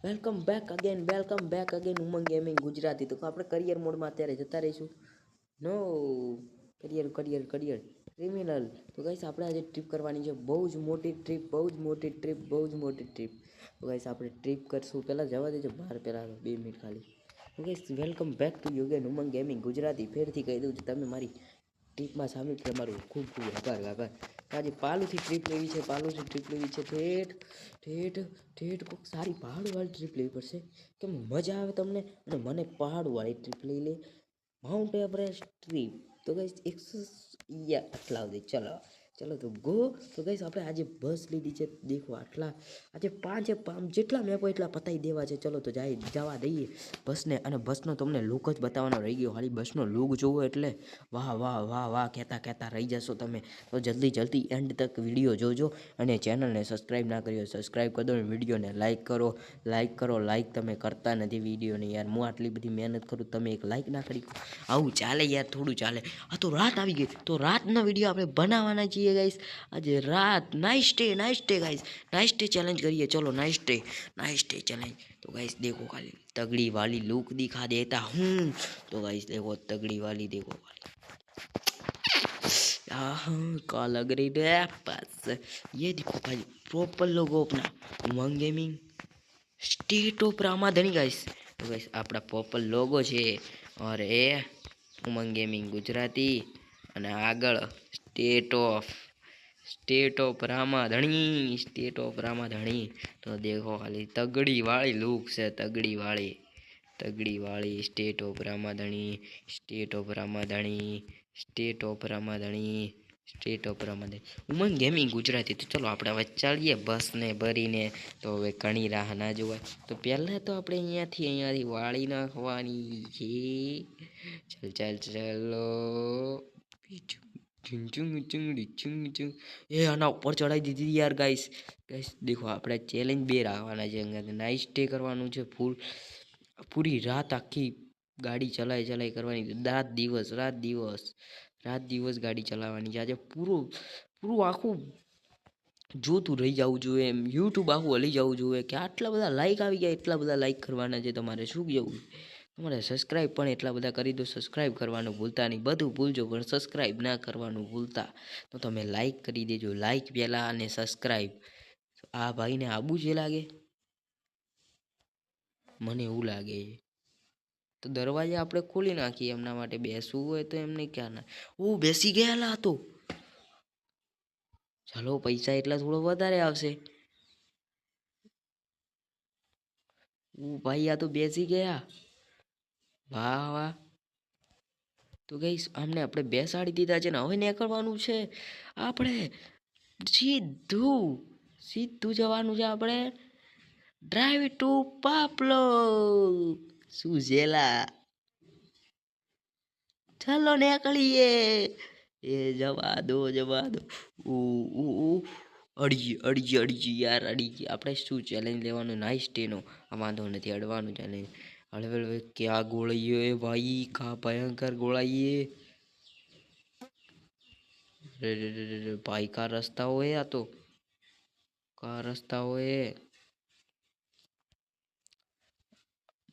Welcome back again ઉમંગ gaming Gujarati. તો આપણે career મોડમાં અત્યારે જતા રહીશું. નો કરિયર ક્રિમિનલ. તો ગાઈસ આપણે આજે ટ્રીપ કરવાની છે, બહુ જ મોટી ટ્રીપ. તો ગાઈસ આપણે ટ્રીપ કરશું. પહેલાં જવા દેજો બહાર, પહેલાં 2 મિનિટ ખાલી. તો guys welcome back to Yogen Umang gaming Gujarati. ફેરથી કહી દઉં છું, તમે મારી ટ્રીપમાં સામેલ થયા, તમારું ખૂબ ખૂબ આભાર. આજે પાલુથી ટ્રીપ લેવી છે, ઠેઠ કોઈક સારી પહાડવાળી ટ્રીપ લેવી પડશે, કેમ મજા આવે તમને અને મને. પહાડવાળી ટ્રીપ લઈ લે, માઉન્ટ એવરેસ્ટ ટ્રીપ. તો ગાઈસ 100 આટલા સુધી ચલો તો ગો. તો ગાઈસ આપણે આજે બસ લીધી છે, દેખો આટલા આજે 5 જેટલા મેપો એટલા પતાવી દેવા છે. ચલો તો જવા દઈએ બસને. અને બસનો તમને લુક જ બતાવવાનો રહી ગયો. ખાલી બસનો લુક જોવો એટલે વાહ કહેતા રહી જશો તમે. તો જલ્દી એન્ડ તક વિડીયો જોજો. અને ચેનલને સબસ્ક્રાઈબ ના કરી હોય સબસ્ક્રાઈબ કરી દો. અને વિડીયોને લાઈક કરો. લાઈક તમે કરતા નથી વિડીયોને યાર. હું આટલી બધી મહેનત કરું, તમે એક લાઈક ના કરી. આવું ચાલે યાર, થોડું ચાલે. આ તો રાત આવી ગઈ, તો રાતનો વિડીયો આપણે બનાવવાના છીએ ગાઈસ. આજે રાત nice day guys. Nice day challenge કરીએ. ચલો નાઇસ ડે ચેલેન્જ. तो गाइस देखो खाली तगड़ी वाली लुक दिखा देता हूँ. तो गाइस देखो तगड़ी वाली, देखो का लग रही है बस. ये देखो भाई प्रॉपर लोगो अपना उमंग गेमिंग स्टेट ऑफ रामाधनी गाइस. तो गाइस આપણા પ્રॉपर લોગો છે. और એ ઉમંગ ગેમિંગ ગુજરાતી અને આગળ स्टेट ऑफ रामाधनी. तो देखो खाली तगड़ी वाली लुक से, तगड़ी वाली स्टेट ऑफ रामाधनी उमंग गेमिंग गुजराती. तो चलो આપણે હવે ચાલીએ બસને ભરીને. તો હવે ઘણી રાહ ના જોવાય. તો પહેલાં તો આપણે અહીંયાથી વાળી નાખવાની છે. ચાલો એ આના ઉપર ચડાવી દીધી યાર ગાઈસ. દેખો આપણે ચેલેન્જ 2 રાખવાના છે. નાઇટ સ્ટે કરવાનું છે, પૂરી રાત આખી ગાડી ચલાઈ કરવાની. રાત દિવસ ગાડી ચલાવવાની છે આજે. પૂરું આખું જોતું રહી જવું જોઈએ એમ. યુટ્યુબ આખું હલી જવું જોઈએ કે આટલા બધા લાઈક આવી ગયા, એટલા બધા લાઈક કરવાના છે. તમારે શું કહેવું? તમારે સબસ્ક્રાઈબ પણ એટલા બધા કરી દો. સબસ્ક્રાઈબ કરવાનું ભૂલતા નહીં. બધું ભૂલજો પણ સબસ્ક્રાઈબ ના કરવાનું ભૂલતા. તો તમે લાઈક કરી દેજો. લાઈક પહેલાં અને સબસ્ક્રાઈબ. આ ભાઈને આબુ જે લાગે, મને એવું લાગે. તો દરવાજા આપણે ખોલી નાખીએ. એમના માટે બેસવું હોય તો એમને ક્યાં ના. બેસી ગયેલા તો ચાલો, પૈસા એટલા થોડો વધારે આવશે. ભાઈ આ તો બેસી ગયા. વાહ. તો ગઈસ આમને આપણે બેસાડી દીધા છે ને હવે નીકળવાનું છે આપણે. સીધું જવાનું છે આપણે. ડ્રાઈવ ટુ પાપલો. શું જેલા, ચાલો નીકળીએ. એ જવા દો. અડી યાર. આપણે શું ચેલેન્જ લેવાનું? નાઇસ ડેનો. વાંધો નથી, અડવાનું ચેલેન્જ. હળવે ક્યાં ગોળાઈએ ભાઈ, કા ભયંકર ગોળાઈએ ભાઈ. કા રસ્તા હોય આ તો,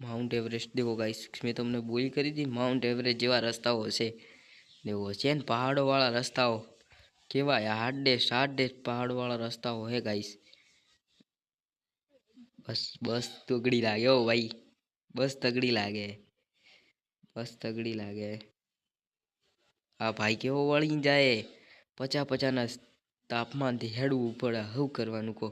માઉન્ટ એવરેસ્ટ. દેખો ગાઈસ, મેં તમને બોલી કરી હતી માઉન્ટ એવરેસ્ટ જેવા રસ્તાઓ હશે. દેખો છે ને પહાડોવાળા રસ્તાઓ કેવાય. હાર્ડેસ્ટ પહાડોવાળા રસ્તાઓ હે ગાઈસ. બસ તગડી લાગે હો ભાઈ. બસ તગડી લાગે. આ ભાઈ કેવો વળીને જાય. 50 તાપમાનથી હેડવું પડે. શું કરવાનું કહો?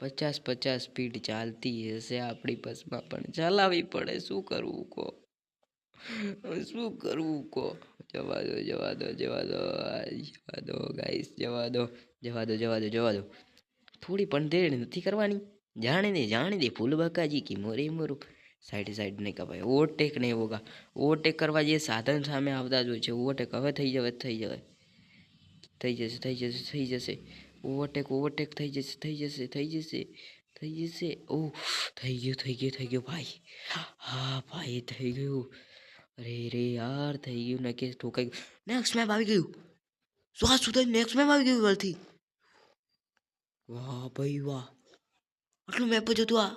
50 સ્પીડ ચાલતી હશે આપણી બસમાં, પણ ચલાવવી પડે. શું કરવું કહો? જવા દો ગાઈસ, જવા દો. થોડી પણ દેર નથી કરવાની. જાણે દે ફૂલ બકાજી કી મોરું. સાઈડ નહીં કપાય. ઓવરટેક નહીં હોગા. ઓવરટેક કરવા જે સાધન સામે આવતા જ હોય છે. ઓવરટેક હવે થઈ જશે. ઓવરટેક થઈ જશે. ઓહ થઈ ગયું ભાઈ. હા ભાઈ થઈ ગયું. અરે યાર થઈ ગયું ને કે ઠોકાઈ ગયું. નેક્સ્ટ મેપ આવી ગયું. નેક્સ્ટ મેપ આવી ગયું વળથી. વાહ ભાઈ વાહ, આટલું મેપ જ હતું આ.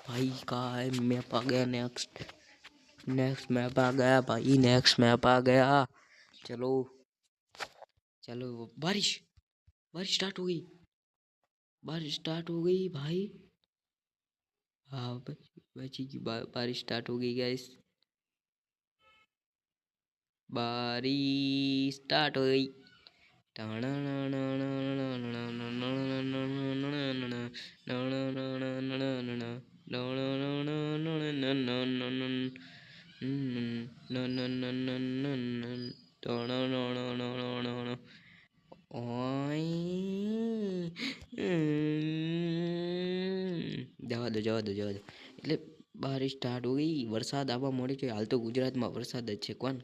भाई का है मैप आ गया। नेक्स्ट नेक्स्ट मैप आ गया भाई, नेक्स्ट मैप आ गया। चलो चलो, बारिश बारिश स्टार्ट हो गई, बारिश स्टार्ट हो गई भाई। हाँ बची की बारिश स्टार्ट हो गई गाइस, बारिश स्टार्ट हो गई। જવા દો જવા દો જવા દો. એટલે બારિશ સ્ટાર્ટ હો ગઈ, વરસાદ આવવા મળે છે. હાલ તો ગુજરાતમાં વરસાદ જ છે. કોણ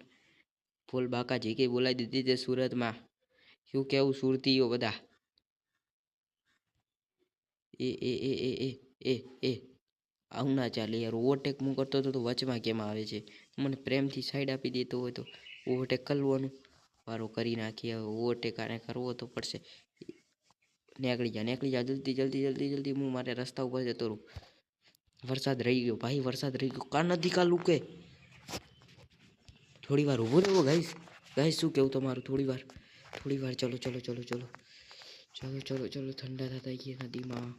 ફૂલ બાકા જે કે બોલાવી દીધી છે સુરતમાં. શું કેવું સુરતીઓ બધા? એ આવું ના ચાલે યાર. ઓવરટેક હું કરતો હતો તો વચમાં કેમ આવે છે? મને પ્રેમથી સાઈડ આપી દેતો હોય તો ઓવરટેક કરવાનું વારો કરી નાખીએ. ઓવરટેક આને કરવો તો પડશે. નીકળી જા જલ્દી જલ્દી જલ્દી જલ્દી. હું મારે રસ્તા ઉપર જતો રહું. વરસાદ રહી ગયો ભાઈ, વરસાદ રહી ગયો. કા નથી કા લુકે. થોડી વાર ઊભો રહેવો ગાઈસ. ગાઈસ શું કેવું તમારું? થોડી વાર ચલો ચલો ચલો ચલો ચલો ચલો ચલો. ઠંડા થતા ગયા નદીમાં.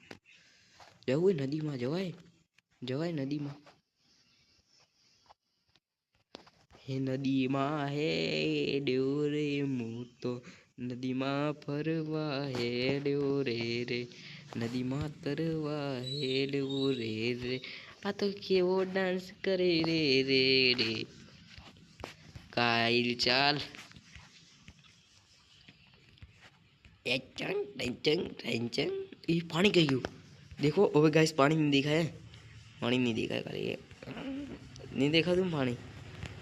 જવું હોય નદીમાં જવાય, જવાય નદીમાં. હે નદીમાં હે ડ્યોરે હું તો નદીમાં ફરવા હેડ્યો રે રે, નદીમાં તરવા હેડ્યો રે રે. આ તો કેવો ડાન્સ કરે રે રે રે. કાઈલ ચાલ. એ પાણી કઈ ગયું દેખો હવે ગાઈસ. પાણી નહીં દેખાય, પાણી નહીં દેખાય. ખાલી નહીં દેખાતું પાણી.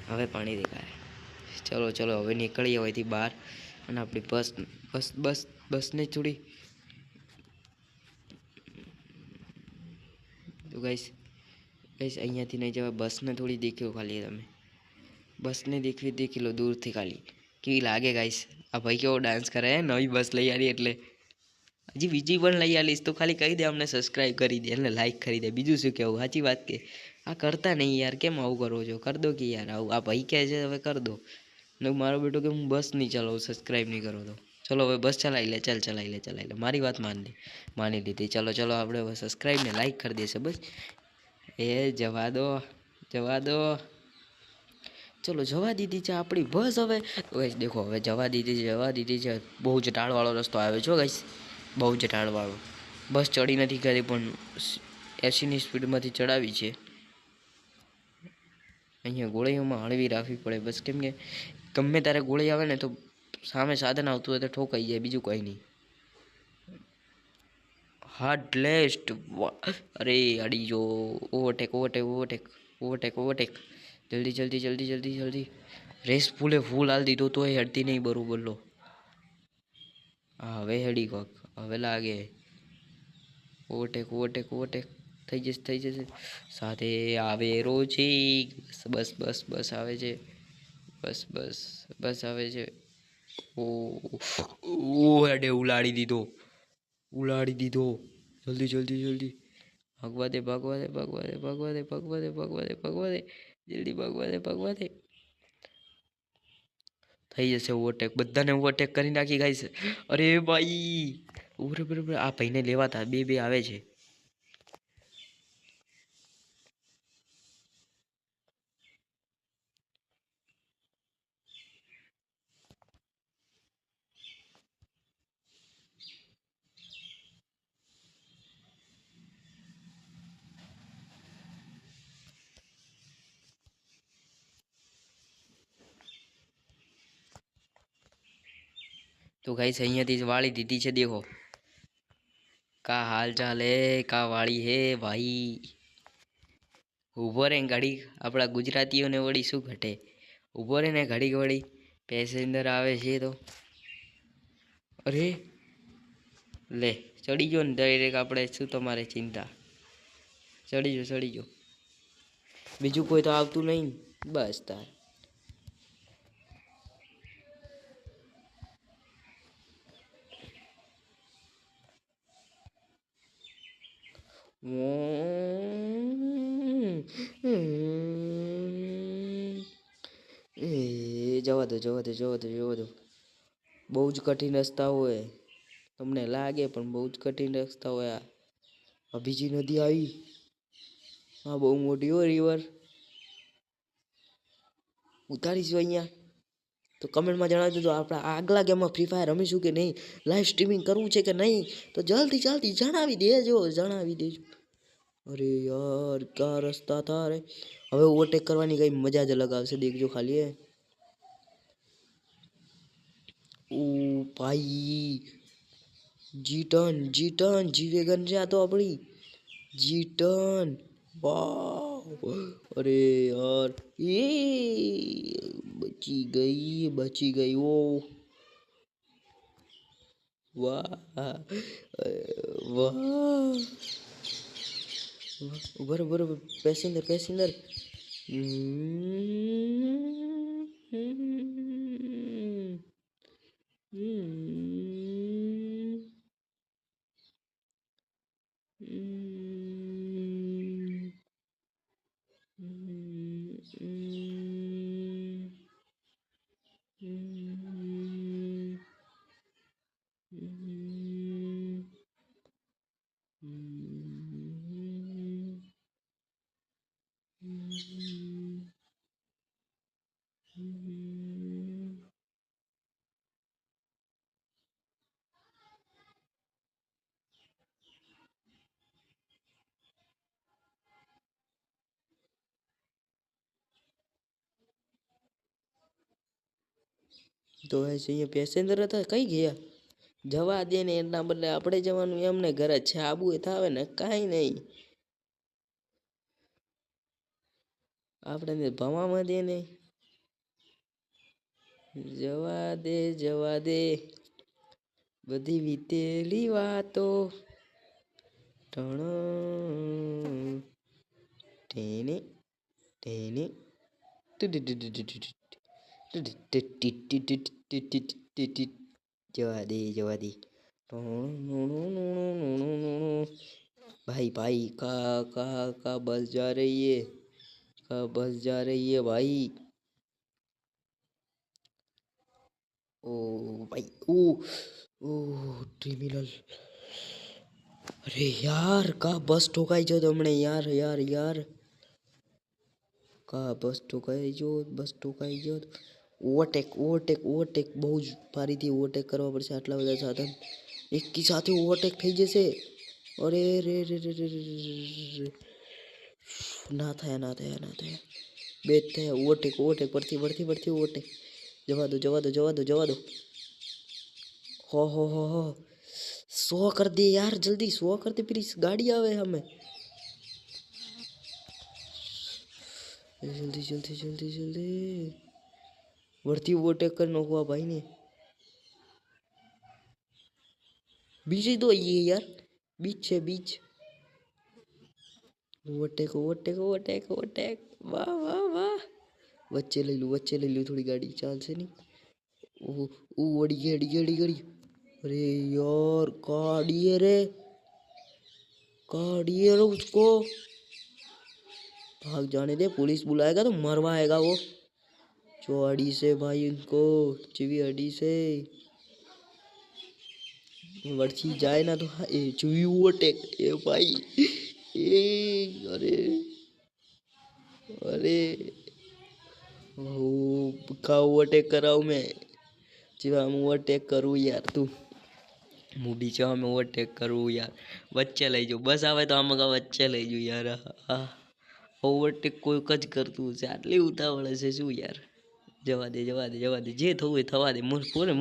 હવે પાણી દેખાય. ચલો ચલો હવે નીકળીએ હોયથી બહાર. અને આપણી બસને થોડી તો ગાઈસ અહીંયાથી નહીં જવાય. બસને થોડી દેખ્યો ખાલી તમે, બસને દેખી લો દૂરથી ખાલી. કેવી લાગે ગાઈસ? આ ભાઈ કેવો ડાન્સ કરે હે. નવી બસ લઈ આવી એટલે હજી બીજી પણ લઈ આવીશ તો ખાલી કહી દે અમને સબસ્ક્રાઈબ કરી દે અને લાઈક કરી દે. બીજું શું કહેવું? સાચી વાત કે આ કરતા નહીં યાર. કેમ આવું કરો છો? કર દો કે યાર આવું. આ ભાઈ કહે છે હવે કર દો. ને મારો બેટો કે હું બસ નહીં ચલાવું સબસ્ક્રાઈબ નહીં કરો તો. ચલો હવે બસ ચલાવી લે. ચલાવી લે. મારી વાત માની લીધી. ચલો ચલો આપણે હવે સબસ્ક્રાઈબ ને લાઈક કરી દેશે બસ. એ જવા દો જવા દો. ચલો જવા દીધી છે આપણી બસ. હવે ગાઈસ દેખો હવે જવા દીધી છે. બહુ જ ઢાળવાળો રસ્તો આવે છે ગાઈસ, બહુ જ ઢાળવાળો. બસ ચડી નથી કરી પણ 80ની સ્પીડમાંથી ચડાવી છે. અહીંયા ગોળીઓમાં હળવી રાખવી પડે બસ, કેમ કે ગમે ત્યારે ગોળી આવે ને તો સામે સાધન આવતું હોય તો ઠોકાઈ જાય, બીજું કંઈ નહીં. Hard lest. અરે અડી જો. ઓવરટેક. જલ્દી. રેસ ફૂલ હાલ દીધો તો એ હડતી નહીં બરોબર લો. હા હવે હેડી કોક હવે લાગે. ઓવરટેક થઈ જશે. સાથે આવે રોજી. બસ આવે છે. બસ આવે છે. ઓ હેડે ઉલાડી દીધો. જલ્દી. ભગવા દે. જલ્દી ભગવા દે. થઈ જશે ઓવરટેક. બધાને ઓવરટેક કરી નાખી ગાઈસ. અરે ભાઈ બરાબર. આ ભાઈને લેવાતા બે આવે છે. तो गाइस અહીંયાથી જ વાળી દીધી છે. દેખો કા હાલ ચાલ હે, કા વાળી હે ભાઈ. ઊભો રે ઘડી. આપણા ગુજરાતીઓને વળી શું ઘટે? ઊભો રે ને ઘડીક વળી પેસેન્જર આવે છે તો. અરે લે ચડી ગયો ને ડાયરેક્ટ. આપણે શું તમારે ચિંતા? ચડી ગયો. બીજું કોઈ તો આવતું નહીં બસ તાર. એ જવા દો જવા દો જવા દો જવા દો. બહુ જ કઠિન રસ્તા હોય, તમને લાગે પણ બહુ જ કઠિન રસ્તા હોય. આ બીજી નદી આવી. હા બહુ મોટી હોય રિવર. ઉતારીશું અહીંયા તો કમેન્ટમાં જણાવી દેજો. આપણે આગલા ગેમમાં ફ્રી ફાયર રમીશું કે નહીં, લાઈવ સ્ટ્રીમિંગ કરવું છે કે નહીં, તો જલ્દી જલ્દી જણાવી દેજો, જણાવી દેજો. અરે યાર ક્યાં રસ્તા था रे. હવે ઓવરટેક કરવાની કઈ મજા જ અલગ આવશે, દેખજો ખાલી. ઓ ભાઈ G10 જી વેગન છે આ તો આપણી G10. વાહ અરે યાર એ બચી ગઈ ઓ વાહ વાહ. બરોબર પેસેન્જર. તો અહીંયા પેસેન્જર હતા કઈ ગયા. જવા દે ને એના બદલે આપણે જવાનું એમને ઘરે છે આબુ થાવે ને કાંઈ નહીં. આપણે ભવામાં દે ને જવા દે બધી વીતેલી વાતો ટેને ટેને જવા દે भाई का बस जा रही है भाई. ओ भाई ओ क्रिमिनल. अरे यार का बस ठोकाई जो तुमने यार का बस ठोकाई जो ઓવરટેક બહુ જ ફારીથી ઓવરટેક કરવા પડશે. આટલા બધા સાધન એકી સાથે ઓવરટેક થઈ જશે. અરે રે ના થયા બે જ થયા. ઓવરટેક પડતી ઓવરટેક. જવા દો હો 100 कर दे यार, जल्दी 100 कर दे प्लीज. गाड़ी आवे हमें जल्दी बढ़ती ओवरटेक कर नोकुआ भाई ने. बीच ही तो ये यार बीच ओवरटेक. वाह वच्चे ले लूँ थोड़ी गाड़ी चालશે नहीं. अड़ी. अरे यार गाड़ी है उसको भाग जाने दे. पुलिस बुलाएगा तो मरवाएगा वो. जो अड़ी से भाई उनको चिवी अड़ी से वर्ची जाए ना तो चुवी ओवरटेक ए भाई अरे का ओवरटेक कराऊं मैं. चिवा हम ओवरटेक करूँ यार. तू मूडी छो हम ओवरटेक करूँ यार. वच्चे लई जो बस आवे तो आम वच्चे लई जो यार. ओवरटेक कोई कज करतुं हશે. આટલી ઉતાવળ હશે શું યાર. જવા દે જે થવું હોય થવા દે.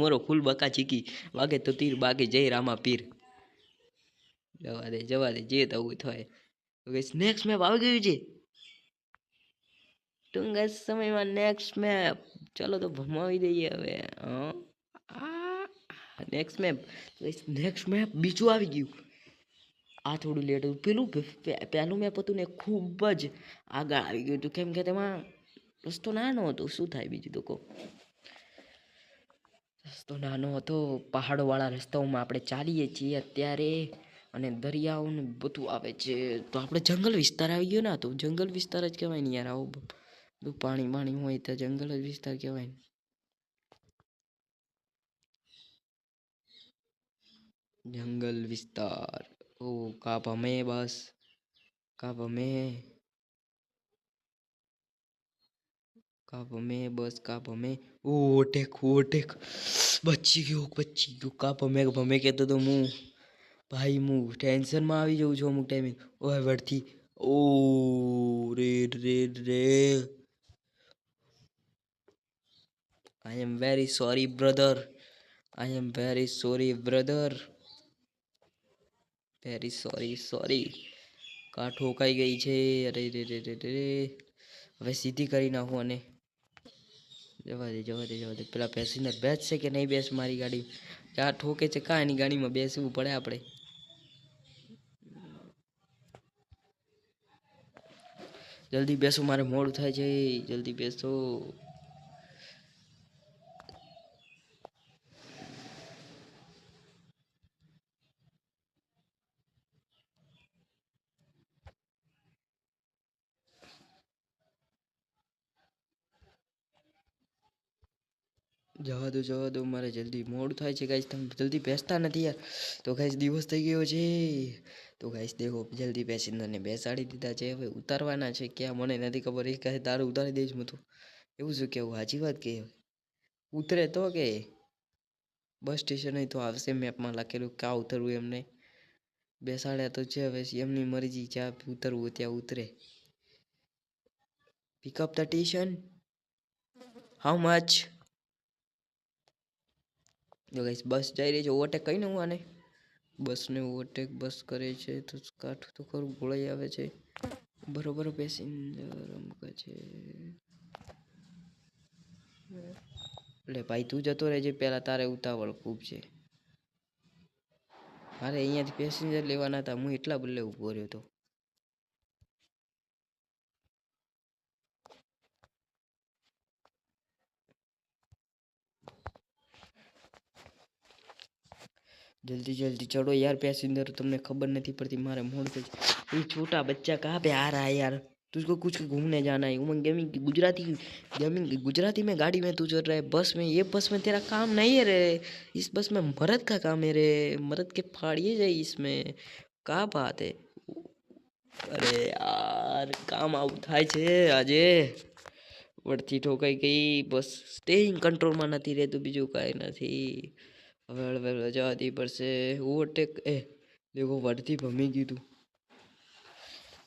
મોરો ફૂલ બકા ચીકી વાગે તો તીર બાકી જય રામા પીર. જવા દે જે થવું હોય થાય. નેક્સ્ટ મેપ આવી ગયું છે ટૂંકા સમયમાં. નેક્સ્ટ મેપ ચાલો તો ભમાવી દઈએ હવે. નેક્સ્ટ મેપ બીજું આવી ગયું. આ થોડું લેટ હતું. પહેલું મેપ હતું ને ખૂબ જ આગળ આવી ગયું હતું, કેમ કે તેમાં રસ્તો નાનો હતો. શું થાય બીજું તો કહો. રસ્તો નાનો હતો. પહાડોવાળા રસ્તાઓમાં આપણે ચાલીએ છીએ અત્યારે, અને દરિયાઓને બધું આવે છે. તો આપણે જંગલ વિસ્તાર આવી ગયો ને. તો જંગલ વિસ્તાર જ કહેવાય ને યાર. આવો તો પાણી પાણી હોય તો જંગલ જ વિસ્તાર કહેવાય ને. જંગલ વિસ્તાર. ઓ કાપ હમે બસ કાપ હમે કાપ હમે બસ કાપ હમે. ઓટેક ઓટેક બચી ગયો કાપ હમે કહેતો તો હું ભાઈ હું ટેન્શનમાં આવી જાઉં છું અમુક ટાઈમે. ઓય વળથી ઓ રે રે રે. I am very sorry brother. I am very sorry brother. Very sorry. Car ઠોકાઈ ગઈ છે. અરે રે રે રે રે. હવે સીધી કરી નાખું અને જવા દે પેલા પેસેન્જર બેસશે કે નહીં બેસ મારી ગાડી. ક્યાં ઠોકે છે કાં એની ગાડીમાં બેસવું પડે આપણે. જલ્દી બેસો મારે મોડું થાય છે. જલ્દી બેસો. જવા દો મારે જલ્દી મોડું થાય છે ગાઈસ. તમે જલ્દી બેસતા નથી યાર. તો ગાઈસ દિવસ થઈ ગયો છે. તો ગાઈસ દેખો જલ્દી પેસેન્જરને બેસાડી દીધા છે. હવે ઉતારવાના છે ક્યાં મને નથી ખબર. એ કહે તારે ઉતારી દઈશ હું તો. એવું શું કેવું સાચી વાત કે ઉતરે તો કે બસ સ્ટેશન તો આવશે મેપમાં લખેલું ક્યાં ઉતરવું એમને. બેસાડ્યા તો છે હવે એમની મરજી જ્યાં ઉતરવું ત્યાં ઉતરે. Pick up the station. How much. જો ગાઈસ બસ જઈ રહી છે. ઓવરટેક કરીને હું આને બસને ઓવરટેક બસ કરે છે તો કાઠું તો ખરું ગોળાઈ આવે છે. બરોબર પેસેન્જર અમુક છે. એટલે ભાઈ તું જતો રહેજે પેલા તારે ઉતાવળ ખૂબ છે. મારે અહીંયાથી પેસેન્જર લેવાના હતા. હું એટલા બદલે ઊભો રહ્યો હતો. जल्दी चढ़ो यार पैसेंजर. तुमने खबर नहीं पड़ती मारे मोड़ पे. ये छोटा बच्चा कहाँ पे आ रहा है यार. तुझको कुछ घूमने जाना है. उमंग गेमिंग गुजराती में गाड़ी में तू चल रहा है. बस में ये बस में तेरा काम नहीं है रे. इस बस में मर्द का काम है रे. मर्द के फाड़िए जाए इसमें. क्या बात है. अरे यार काम आउट થાય છે આજે. વળતી ઠોકાઈ ગઈ બસ. સ્ટેઇંગ કંટ્રોલમાં નથી રહેતું બીજું કાંઈ નથી. હવે જવાથી પડશે. ઓવરટેક દેખો વળતી ભમી ગયું તું.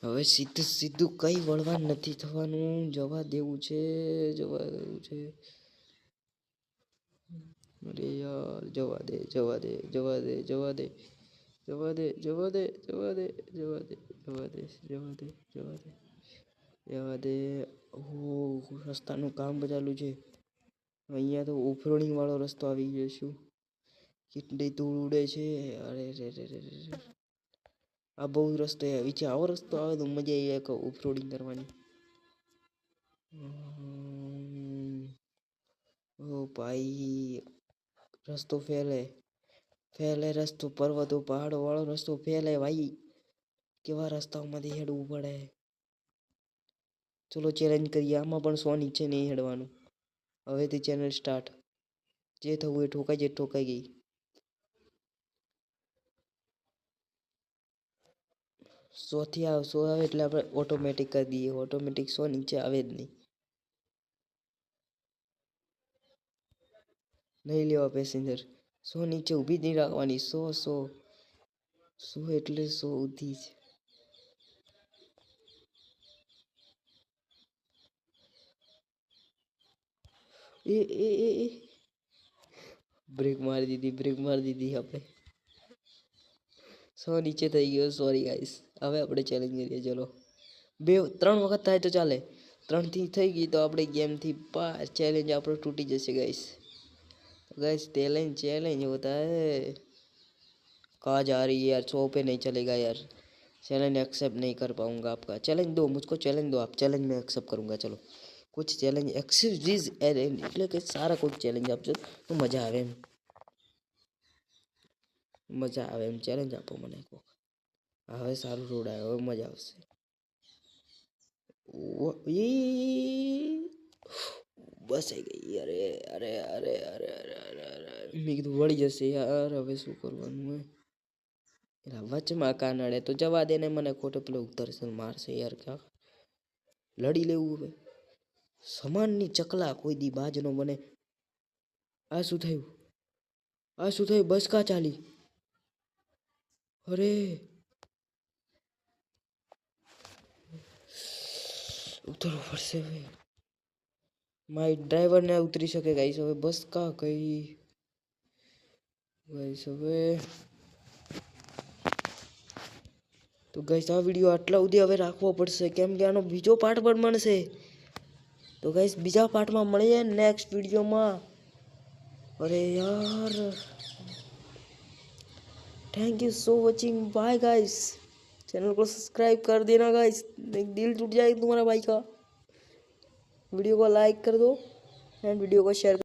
હવે સીધું કઈ વળવા નથી થવાનું. જવા દેવું છે. અરે યાર જવા દે. રસ્તાનું કામ ચાલુ છે અહીંયા તો. ઓફરોડિંગ વાળો રસ્તો આવી ગયો છું. કેટલી ધૂળ ઉડે છે. અરે રે. આ બહુ રસ્તો વિચાર આવો રસ્તો આવે તો મજા આવી જાય ઓફરોડિંગ કરવાની. ઓ ભાઈ રસ્તો ફેલે રસ્તો પર્વતો પહાડો વાળો રસ્તો ફેલે ભાઈ. કેવા રસ્તાઓમાંથી હેડવું પડે. ચલો ચેલેન્જ કરીએ. આમાં પણ 100 નીચે નહીં હેડવાનું. હવેથી ચેનલ સ્ટાર્ટ. જે થવું એ ઠોકાઈ ગઈ. 100 આવે એટલે આપણે ઓટોમેટિક કરી દઈએ. ઓટોમેટિક 100 નીચે આવે જ નહીં લેવા પેસેન્જર. 100 નીચે ઊભી જ નહીં રાખવાની. 100 એટલે 100 ઊધી જ. એ બ્રેક મારી દીધી આપણે. 100 નીચે થઈ ગયો. Sorry guys. હવે આપણે ચેલેન્જ કરીએ. ચલો 3 વખત થાય તો ચાલે. 3 થી થઈ ગઈ તો આપણે ગેમથી ચેલેન્જ આપણો તૂટી જશે ગાઈસ. चैलेंज होता है. कहाँ जा रही है यार. 100 पे नहीं चलेगा यार. चैलेंज एक्सेप्ट नहीं कर पाऊंगा आपका. चैलेंज दो मुझको. चैलेंज दो आप. चैलेंज में एक्सेप्ट करूंगा. चलो कुछ चैलेंज एक्सेस એટલે કે સારા કોઈ ચેલેન્જ આપજો તો મજા આવે એમ. ચેલેન્જ આપો મને. હવે સારું રોડ આવ્યો. હવે મજા આવશે. ये બસ આવી ગઈ. અરે અરે અરે અરે અરે અરે અરે મેં કીધું વળી જશે યાર, હવે શું કરવાનું હોય. એલા વચમાં કાનડે તો જવા દે ને, મને ખોટો પેલો દર્શન મારશે યાર. ક્યાં લડી લેવું હવે. સમાનની ચકલા કોઈ દી બાજ નો બને. આ શું થયું? આ શું થયું? બસ કા ચાલી? અરે ઉતરવું પડશે હવે. મારી ડ્રાઈવર ને ઉતરી શકે ગાઈસ. હવે બસ કા કઈ ગાઈસ હવે. તો ગાઈસ આ વિડીયો આટલા સુધી હવે રાખવો પડશે, કેમ કે આનો બીજો પાર્ટ પણ મળશે. તો ગાઈસ બીજા પાર્ટમાં મળીએ નેક્સ્ટ વિડીયોમાં. અરે यार thank you so watching, bye guys. Channel को सब्सक्राइब कर देना गाइस, दिल टूट जाएगा तुम्हारा भाई का. वीडियो को लाइक कर दो एंड वीडियो को शेयर